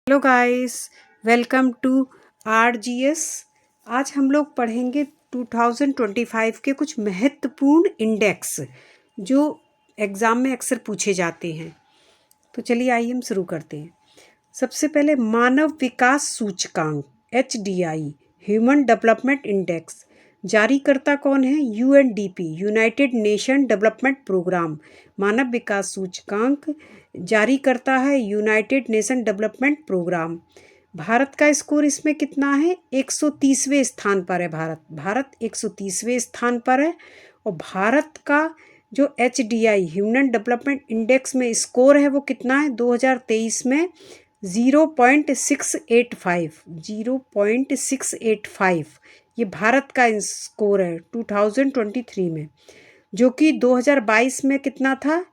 Hello guys, welcome to RGS. आज हम लोग पढ़ेंगे 2025 के कुछ महत्वपूर्ण इंडेक्स जो एग्ज़ाम में अक्सर पूछे जाते हैं। तो चलिए आइए हम शुरू करते हैं। सबसे पहले मानव विकास सूचकांक HDI, ह्यूमन डेवलपमेंट इंडेक्स। जारीकर्ता कौन है? UNDP, United Nation Development Programme. मानव विकास सूचकांक जारी करता है United Nation Development Programme. Bharat का स्कोर इसमें कितना है? 130वें स्थान पर है। भारत 130वें स्थान पर है। और भारत का जो HDI ह्यूमन डेवलपमेंट इंडेक्स में स्कोर है वो कितना है? 2023 में 0.685 ये भारत का स्कोर है 2023 में, जो कि 2022 में कितना था?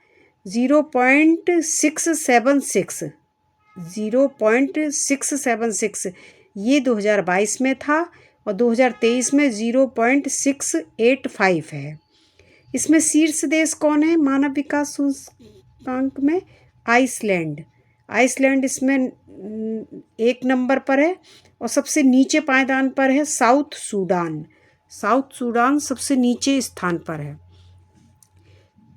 0.676 ये 2022 में था और 2023 में 0.685 है। इसमें शीर्ष देश कौन है मानव विकास सूचकांक में? आइसलैंड इसमें 1 नंबर पर है और सबसे नीचे पायदान पर है साउथ सूडान सबसे नीचे स्थान पर है।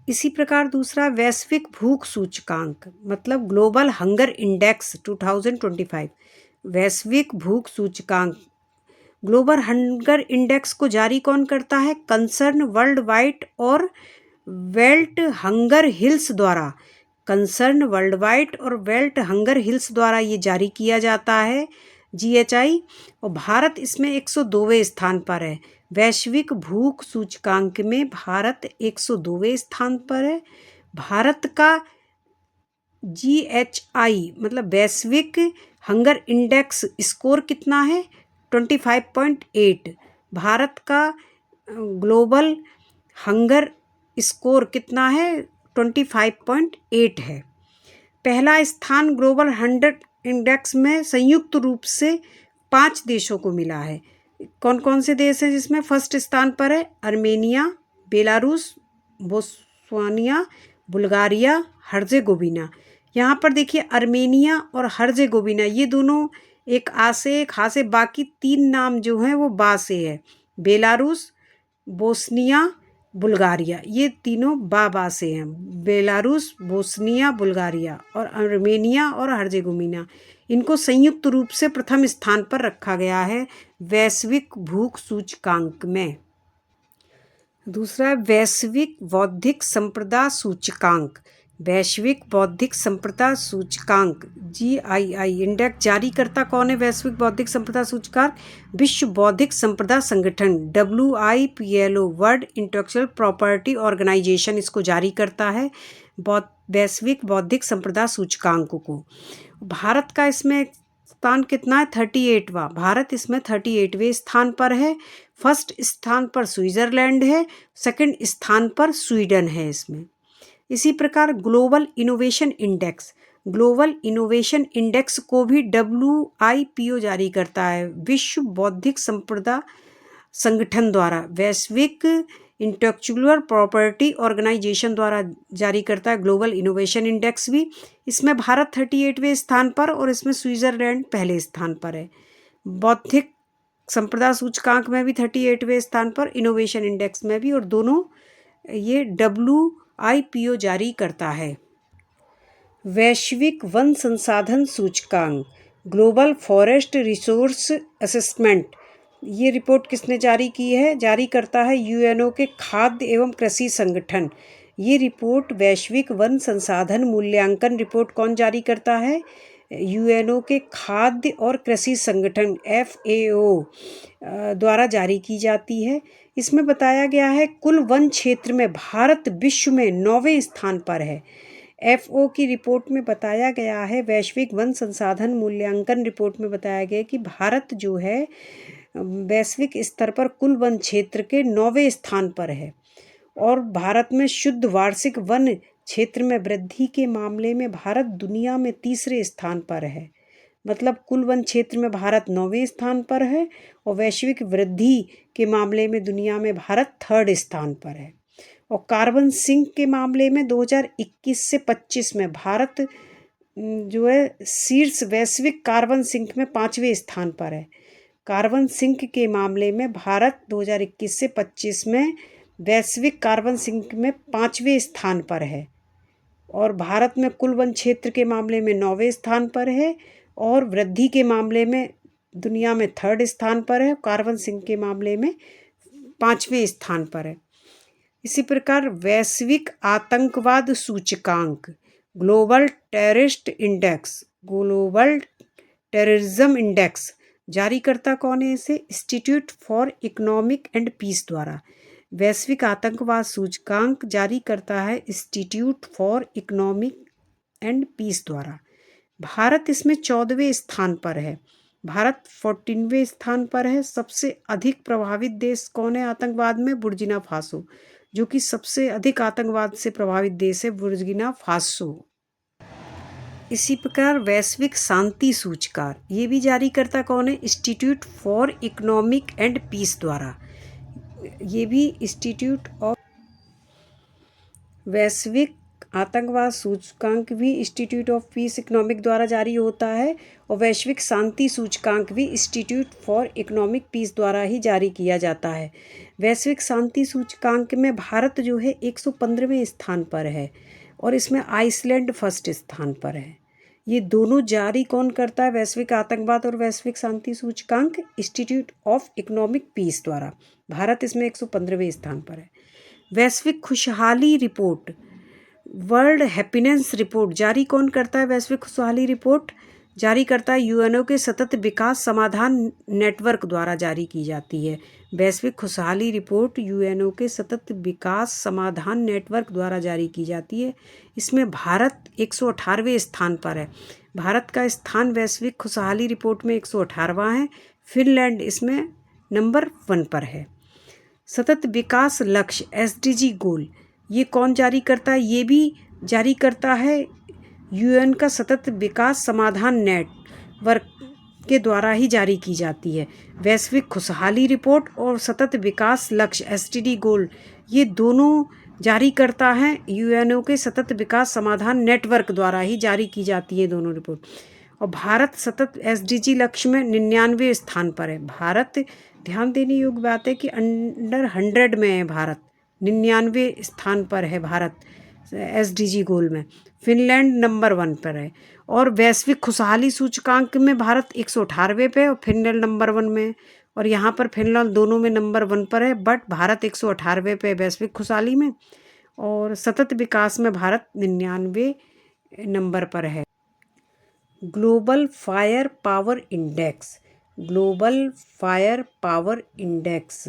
इसी प्रकार दूसरा वैश्विक भूख सूचकांक मतलब ग्लोबल हंगर इंडेक्स 2025। वैश्विक भूख सूचकांक ग्लोबल हंगर इंडेक्स को जारी कौन करता है? कंसर्न वर्ल्ड वाइड और वेल्ट हंगर हिल्स द्वारा ये जारी किया जाता है GHI। और भारत इसमें 102वें स्थान पर है। वैश्विक भूख सूचकांक में भारत 102वें स्थान पर है। भारत का GHI मतलब वैश्विक हंगर इंडेक्स स्कोर कितना है? 25.8। भारत का ग्लोबल हंगर स्कोर कितना है? 25.8 है। पहला स्थान ग्लोबल हंगर इंडेक्स में संयुक्त रूप से 5 देशों को मिला है। कौन कौन से देश हैं जिसमें फर्स्ट स्थान पर है? Armenia, Belarus, Bosnia, Bulgaria, Herzegovina. यहाँ पर देखिए अर्मेनिया और हर्जेगोविना ये दोनों एक आ से एक हा से, बाकी 3 नाम जो हैं वो बा से है। बेलारूस, बोस्निया, बुल्गारिया ये तीनों बा से हैं। बेलारूस, बोस्निया, बुल्गारिया और अर्मेनिया और हर्जेगोविना इनको संयुक्त रूप से प्रथम स्थान पर रखा गया है वैश्विक भूख सूचकांक में। दूसरा वैश्विक बौद्धिक संपदा सूचकांक। वैश्विक बौद्धिक संपदा सूचकांक GII इंडेक्स जारी करता कौन है? वैश्विक बौद्धिक संपदा सूचकांक विश्व बौद्धिक संपदा संगठन WIPLO world intellectual property organisation इसको जारी करता है वैश्विक बौद्धिक संपदा सूचकांक को। भारत का इसमें स्थान कितना है? 38वां। भारत इसमें 38वें स्थान पर है। फर्स्ट स्थान पर स्विट्जरलैंड है, सेकंड स्थान पर स्वीडन है इसमें। इसी प्रकार ग्लोबल इनोवेशन इंडेक्स को भी WIPO जारी करता है विश्व बौद्धिक संपदा संगठन द्वारा। वैश्विक इंटेलेक्चुअल प्रॉपर्टी ऑर्गेनाइजेशन द्वारा जारी करता है ग्लोबल इनोवेशन इंडेक्स भी। इसमें भारत 38वें स्थान पर और इसमें स्विट्जरलैंड पहले स्थान पर है। बौद्धिक संपदा सूचकांक में भी 38वें स्थान पर, इनोवेशन इंडेक्स में भी, और दोनों ये WIPO जारी करता है। वैश्विक वन संसाधन सूचकांक ग्लोबल फॉरेस्ट रिसोर्स असेसमेंट ये रिपोर्ट किसने जारी की है? जारी करता है UNO के खाद्य एवं कृषि संगठन। ये रिपोर्ट वैश्विक वन संसाधन मूल्यांकन रिपोर्ट कौन जारी करता है? UNO के खाद्य और कृषि संगठन FAO द्वारा जारी की जाती है। इसमें बताया गया है कुल वन क्षेत्र में भारत विश्व में 9वें स्थान पर है। FAO की रिपोर्ट में बताया गया है, वैश्विक वन संसाधन मूल्यांकन रिपोर्ट में बताया गया कि भारत जो है वैश्विक स्तर पर कुल वन क्षेत्र के 9वें स्थान पर है और भारत में शुद्ध वार्षिक वन क्षेत्र में वृद्धि के मामले में भारत दुनिया में 3रे स्थान पर है। मतलब कुल वन क्षेत्र में भारत 9वें स्थान पर है और वैश्विक वृद्धि के मामले में दुनिया में भारत 3rd स्थान पर है। और कार्बन सिंक के मामले में 2021 से 25 में भारत जो है शीर्ष वैश्विक कार्बन सिंक में 5वें स्थान पर है। कार्बन सिंक के मामले में भारत 2021 से 25 में वैश्विक कार्बन सिंक में 5वें स्थान पर है और भारत में कुल वन क्षेत्र के मामले में 9वें स्थान पर है और वृद्धि के मामले में दुनिया में 3rd स्थान पर है। कार्बन सिंक के मामले में 5वें स्थान पर है। इसी प्रकार वैश्विक आतंकवाद सूचकांक ग्लोबल टेररिज्म इंडेक्स जारीकर्ता कौन है? इसे institute for economic and peace द्वारा। वैश्विक आतंकवाद सूचकांक जारी करता है institute for economic and peace द्वारा। भारत इसमें 14वें स्थान पर है। भारत 14वें स्थान पर है। सबसे अधिक प्रभावित देश कौन है आतंकवाद में? बुर्किना फासो, जो कि सबसे अधिक आतंकवाद से प्रभावित देश है बुर्किना फासो। इसी प्रकार वैश्विक शांति सूचकांक ये भी जारी करता कौन है? Institute for economic and peace द्वारा। ये भी इंस्टीट्यूट ऑफ वैश्विक आतंकवाद सूचकांक भी इंस्टीट्यूट ऑफ पीस इकोनॉमिक द्वारा जारी होता है और वैश्विक शांति सूचकांक भी इंस्टीट्यूट फॉर इकोनॉमिक पीस द्वारा ही जारी किया जाता है। वैश्विक शांति सूचकांक में भारत जो है 115वें स्थान पर है और इसमें आइसलैंड 1st स्थान पर है। ये दोनों जारी कौन करता है? वैश्विक आतंकवाद और वैश्विक शांति सूचकांक इंस्टीट्यूट ऑफ इकोनॉमिक पीस द्वारा। भारत इसमें 115वें स्थान पर है। वैश्विक खुशहाली रिपोर्ट वर्ल्ड हैप्पीनेस रिपोर्ट जारी कौन करता है? वैश्विक खुशहाली रिपोर्ट जारी करता है यूएनओ के सतत विकास समाधान नेटवर्क द्वारा जारी की जाती है। वैश्विक खुशहाली रिपोर्ट यूएनओ के सतत विकास समाधान नेटवर्क द्वारा जारी की जाती है। इसमें भारत 118वें स्थान पर है। भारत का स्थान वैश्विक खुशहाली रिपोर्ट में 118वां है। फिनलैंड इसमें नंबर 1 पर है। सतत विकास लक्ष्य SDG गोल ये कौन जारी करता है? ये भी जारी करता है यूएन का सतत विकास समाधान नेटवर्क के द्वारा ही जारी की जाती है। वैश्विक खुशहाली रिपोर्ट और सतत विकास लक्ष्य SDG गोल ये दोनों जारी करता है यूएनओ के सतत विकास समाधान नेटवर्क द्वारा ही जारी की जाती है दोनों रिपोर्ट। और भारत सतत SDG लक्ष्य में 99वें स्थान पर है। भारत ध्यान देने योग्य बात है कि अंडर 100 में है भारत, 99वें स्थान पर है भारत SDG गोल में। फिनलैंड नंबर 1 पर है और वैश्विक खुशहाली सूचकांक में भारत 118वें पे और फिनलैंड नंबर 1 में। और यहाँ पर फिनलैंड दोनों में नंबर 1 पर है, बट भारत 118वें पे वैश्विक खुशहाली में और सतत विकास में भारत 99वें नंबर पर है। ग्लोबल फायर पावर इंडेक्स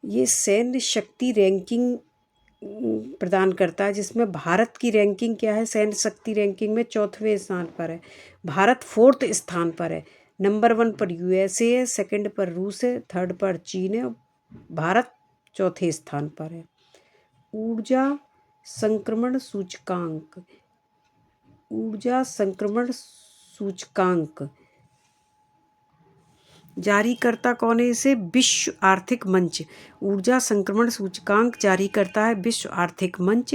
ये सैन्य शक्ति रैंकिंग प्रदान करता है, जिसमें भारत की रैंकिंग क्या है? सैन्य शक्ति रैंकिंग में 4वें स्थान पर है। भारत 4th स्थान पर है। नंबर 1 पर USA है, 2nd पर रूस है, 3rd पर चीन है, भारत 4थे स्थान पर है। ऊर्जा संक्रमण सूचकांक जारी करता कौन है? इसे विश्व आर्थिक मंच। ऊर्जा संक्रमण सूचकांक जारी करता है विश्व आर्थिक मंच।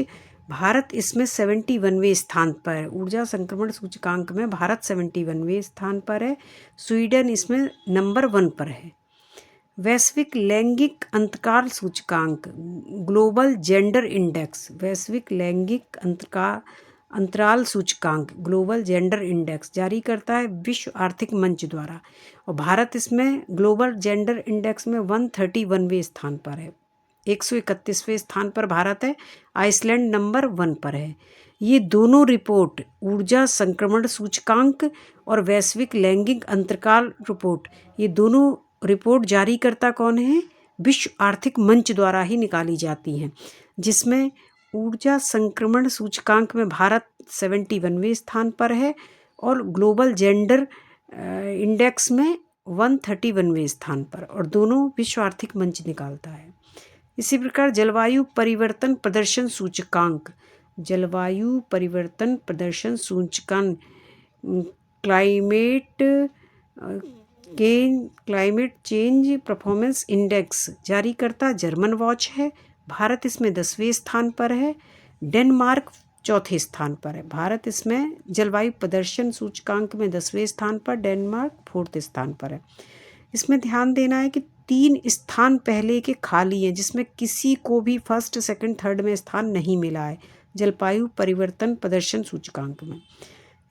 भारत इसमें 71वें स्थान पर है। ऊर्जा संक्रमण सूचकांक में भारत 71वें स्थान पर है। स्वीडन इसमें नंबर 1 पर है। वैश्विक लैंगिक अंतराल सूचकांक ग्लोबल जेंडर इंडेक्स वैश्विक लैंगिक अंतराल सूचकांक ग्लोबल जेंडर इंडेक्स जारी करता है विश्व आर्थिक मंच द्वारा और भारत इसमें ग्लोबल जेंडर इंडेक्स में 131वें स्थान पर है। 131वें स्थान पर भारत है। आइसलैंड नंबर 1 पर है। ये दोनों रिपोर्ट ऊर्जा संक्रमण सूचकांक और वैश्विक लैंगिक अंतराल रिपोर्ट ये दोनों रिपोर्ट जारी करता कौन है? विश्व आर्थिक मंच द्वारा ही निकाली जाती हैं, जिसमें ऊर्जा संक्रमण सूचकांक में भारत 71वें स्थान पर है और ग्लोबल जेंडर इंडेक्स में 131वें स्थान पर और दोनों विश्व आर्थिक मंच निकालता है। इसी प्रकार जलवायु परिवर्तन प्रदर्शन सूचकांक क्लाइमेट चेंज परफॉर्मेंस इंडेक्स जारी करता जर्मन वॉच है। भारत इसमें 10वें स्थान पर है। डेनमार्क चौथे स्थान पर है। भारत इसमें जलवायु प्रदर्शन सूचकांक में 10वें स्थान पर, डेनमार्क 4th स्थान पर है। इसमें ध्यान देना है कि 3 स्थान पहले के खाली हैं, जिसमें किसी को भी फर्स्ट, सेकंड, थर्ड में स्थान नहीं मिला है जलवायु परिवर्तन प्रदर्शन सूचकांक में।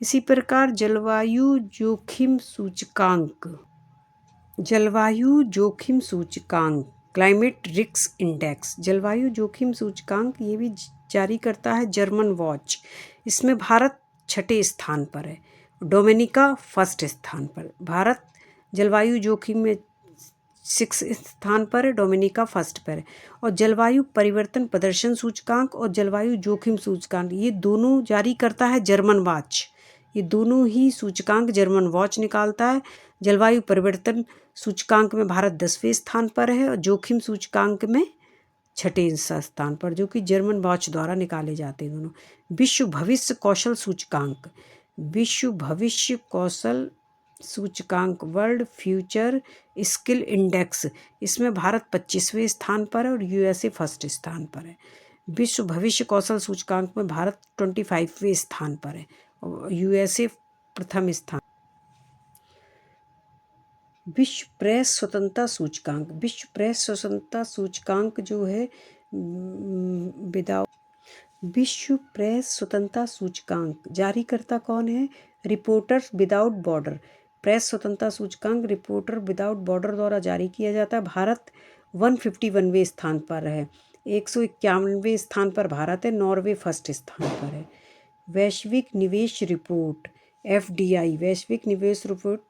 इसी प्रकार जलवायु जोखिम सूचकांक क्लाइमेट रिस्क इंडेक्स, जलवायु जोखिम सूचकांक ये भी जारी करता है जर्मन वॉच। इसमें भारत 6ठे स्थान पर है, डोमिनिका 1st स्थान पर। भारत जलवायु जोखिम में 6 स्थान पर है, डोमिनिका 1st पर है। और जलवायु परिवर्तन प्रदर्शन सूचकांक और जलवायु जोखिम सूचकांक ये दोनों जारी करता है जर्मन वॉच। ये दोनों ही सूचकांक जर्मन वॉच निकालता है। जलवायु परिवर्तन सूचकांक में भारत 10वें स्थान पर है और जोखिम सूचकांक में 6ठे स्थान पर, जो कि जर्मन वॉच द्वारा निकाले जाते हैं दोनों। विश्व भविष्य कौशल सूचकांक, विश्व भविष्य कौशल सूचकांक वर्ल्ड फ्यूचर स्किल इंडेक्स, इसमें भारत 25वें स्थान पर है और यूएसए 1st स्थान पर है। विश्व भविष्य कौशल सूचकांक में भारत 25वें स्थान पर है और यूएसए प्रथम स्थान। विश्व प्रेस स्वतंत्रता सूचकांक, विश्व प्रेस स्वतंत्रता सूचकांक जो है विश्व प्रेस स्वतंत्रता सूचकांक जारीकर्ता कौन है? Reporters without border. प्रेस स्वतंत्रता सूचकांक रिपोर्टर विदाउट बॉर्डर द्वारा जारी किया जाता है। भारत 151वें स्थान पर है, 151वें स्थान पर भारत है, नॉर्वे 1st स्थान पर है। वैश्विक निवेश रिपोर्ट FDI, वैश्विक निवेश रिपोर्ट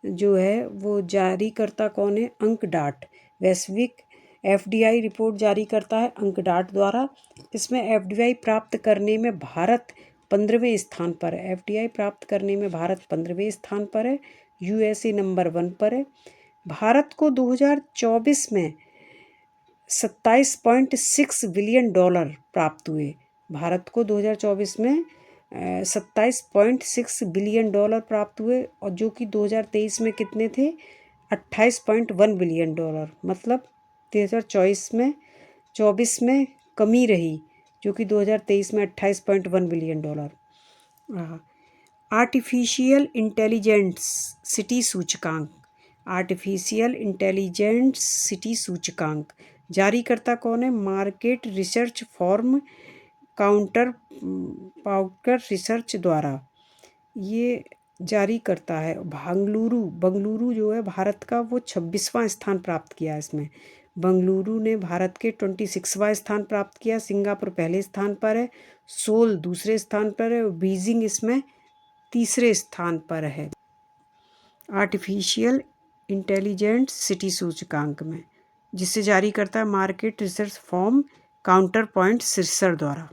जो है वो जारी करता कौन है? अंकडाट। वैश्विक FDI रिपोर्ट जारी करता है अंकडाट द्वारा। इसमें FDI प्राप्त करने में भारत 15वें स्थान पर है। FDI प्राप्त करने में भारत 15वें स्थान पर है, यूएसए नंबर 1 पर है। भारत को 2024 में $27.6 बिलियन प्राप्त हुए। भारत को 2024 में 27.6 बिलियन प्राप्त हुए और जो कि 2023 में कितने थे? 28.1 बिलियन डॉलर। मतलब 2024 में कमी रही, जो कि 2023 में 28.1 billion dollar. Artificial intelligence city सूचकांक, आर्टिफिशियल इंटेलिजेंस सिटी सूचकांक जारीकर्ता कौन है? Market research form counter research द्वारा ये जारी करता है। बंगलुरु जो है भारत का वो 26वां स्थान प्राप्त किया। इसमें बंगलुरु ने भारत के 26वां स्थान प्राप्त किया। सिंगापुर पहले स्थान पर है, सोल दूसरे स्थान पर है और बीजिंग इसमें 3रे स्थान पर है आर्टिफिशियल इंटेलिजेंस सिटी सूचकांक में, जिसे जारी करता है market research form counter point research द्वारा।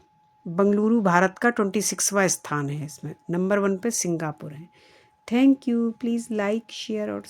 बंगलुरु भारत का 26वां स्थान है। इसमें नंबर 1 पे सिंगापुर है। Thank you. Please like, share और